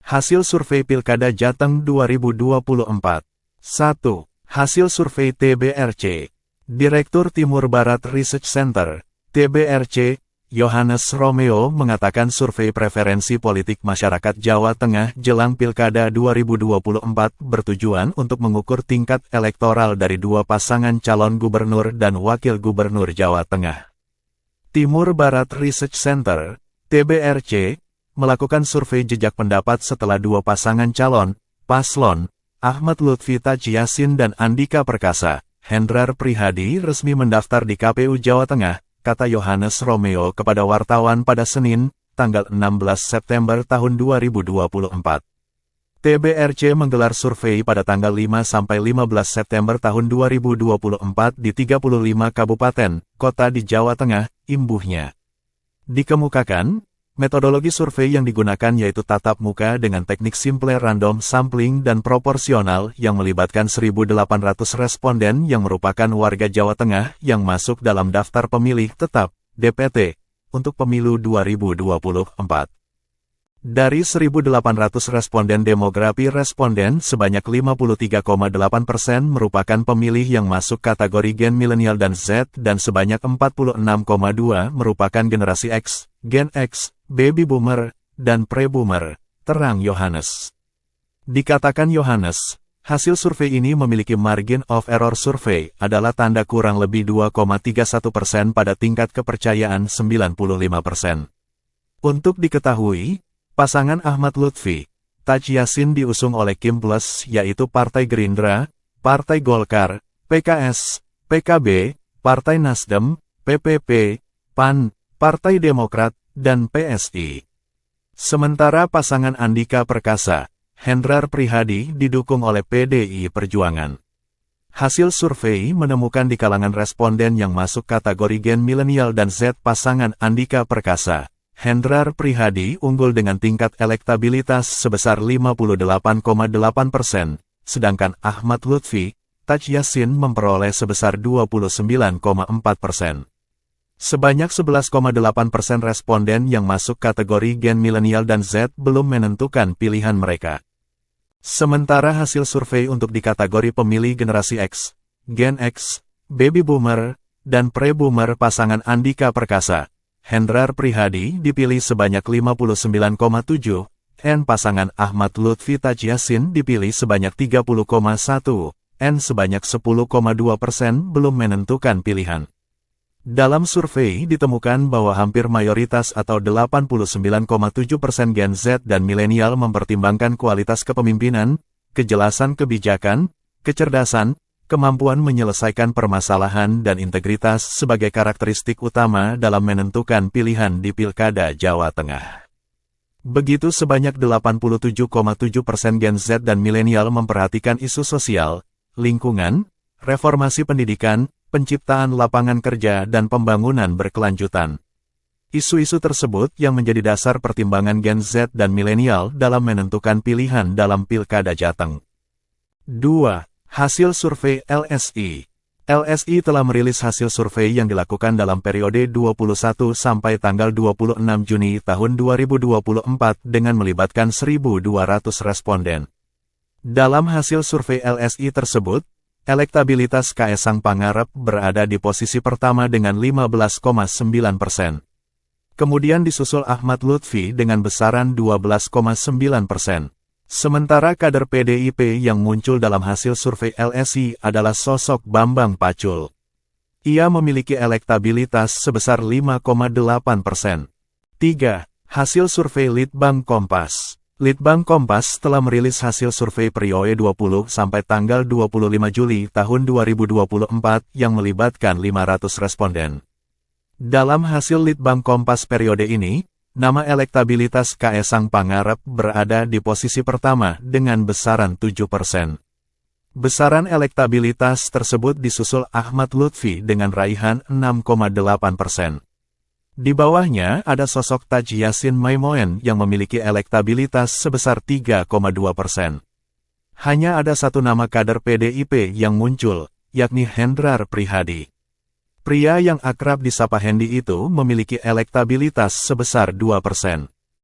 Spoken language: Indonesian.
Hasil survei Pilkada Jateng 2024. 1. Hasil survei TBRC. Direktur Timur Barat Research Center, TBRC, Yohanes Romeo mengatakan survei preferensi politik masyarakat Jawa Tengah jelang Pilkada 2024 bertujuan untuk mengukur tingkat elektoral dari dua pasangan calon gubernur dan wakil gubernur Jawa Tengah. Timur Barat Research Center, TBRC, melakukan survei jejak pendapat setelah dua pasangan calon, paslon, Ahmad Lutfi Taji Yassin dan Andika Perkasa, Hendrar Prihadi resmi mendaftar di KPU Jawa Tengah, kata Yohanes Romeo kepada wartawan pada Senin, tanggal 16 September tahun 2024. TBRC menggelar survei pada tanggal 5-15 September tahun 2024 di 35 kabupaten, kota di Jawa Tengah, imbuhnya. Dikemukakan, metodologi survei yang digunakan yaitu tatap muka dengan teknik simple random sampling dan proporsional yang melibatkan 1.800 responden yang merupakan warga Jawa Tengah yang masuk dalam daftar pemilih tetap, DPT, untuk pemilu 2024. Dari 1.800 responden demografi responden sebanyak 53,8% merupakan pemilih yang masuk kategori Gen Milenial dan Z dan sebanyak 46,2% merupakan generasi X, Gen X, Baby Boomer, dan Pre-Boomer, terang Yohanes. Dikatakan Yohanes, hasil survei ini memiliki margin of error survei adalah tanda kurang lebih 2,31% pada tingkat kepercayaan 95%. Untuk diketahui, pasangan Ahmad Lutfi Taji Yassin diusung oleh Kim Plus yaitu Partai Gerindra, Partai Golkar, PKS, PKB, Partai Nasdem, PPP, PAN, Partai Demokrat, dan PSI. Sementara pasangan Andika Perkasa, Hendrar Prihadi didukung oleh PDI Perjuangan. Hasil survei menemukan di kalangan responden yang masuk kategori Gen Milenial dan Z pasangan Andika Perkasa, Hendrar Prihadi unggul dengan tingkat elektabilitas sebesar 58,8%, sedangkan Ahmad Lutfi Taji Yassin memperoleh sebesar 29,4%. Sebanyak 11,8% responden yang masuk kategori Gen Milenial dan Z belum menentukan pilihan mereka. Sementara hasil survei untuk di kategori pemilih generasi X, Gen X, Baby Boomer, dan Pre-Boomer pasangan Andika Perkasa, Hendrar Prihadi dipilih sebanyak 59,7%, dan pasangan Ahmad Lutfi Taji Yassin dipilih sebanyak 30,1%, dan sebanyak 10,2% belum menentukan pilihan. Dalam survei ditemukan bahwa hampir mayoritas atau 89,7% Gen Z dan milenial mempertimbangkan kualitas kepemimpinan, kejelasan kebijakan, kecerdasan, kemampuan menyelesaikan permasalahan dan integritas sebagai karakteristik utama dalam menentukan pilihan di Pilkada Jawa Tengah. Begitu sebanyak 87,7% Gen Z dan milenial memperhatikan isu sosial, lingkungan, reformasi pendidikan, penciptaan lapangan kerja dan pembangunan berkelanjutan. Isu-isu tersebut yang menjadi dasar pertimbangan Gen Z dan milenial dalam menentukan pilihan dalam Pilkada Jateng. 2. Hasil survei LSI. LSI telah merilis hasil survei yang dilakukan dalam periode 21 sampai tanggal 26 Juni tahun 2024 dengan melibatkan 1.200 responden. Dalam hasil survei LSI tersebut, elektabilitas Kaesang Pangarep berada di posisi pertama dengan 15,9%. Kemudian disusul Ahmad Lutfi dengan besaran 12,9%. Sementara kader PDIP yang muncul dalam hasil survei LSI adalah sosok Bambang Pacul. Ia memiliki elektabilitas sebesar 5,8%. 3. Hasil survei Litbang Kompas. Litbang Kompas telah merilis hasil survei periode 20 sampai tanggal 25 Juli tahun 2024 yang melibatkan 500 responden. Dalam hasil Litbang Kompas periode ini, nama elektabilitas Kaesang Pangarep berada di posisi pertama dengan besaran 7%. Besaran elektabilitas tersebut disusul Ahmad Lutfi dengan raihan 6,8%. Di bawahnya ada sosok Taji Yassin Maimoen yang memiliki elektabilitas sebesar 3,2%. Hanya ada satu nama kader PDIP yang muncul, yakni Hendrar Prihadi. Pria yang akrab disapa Hendi itu memiliki elektabilitas sebesar 2%.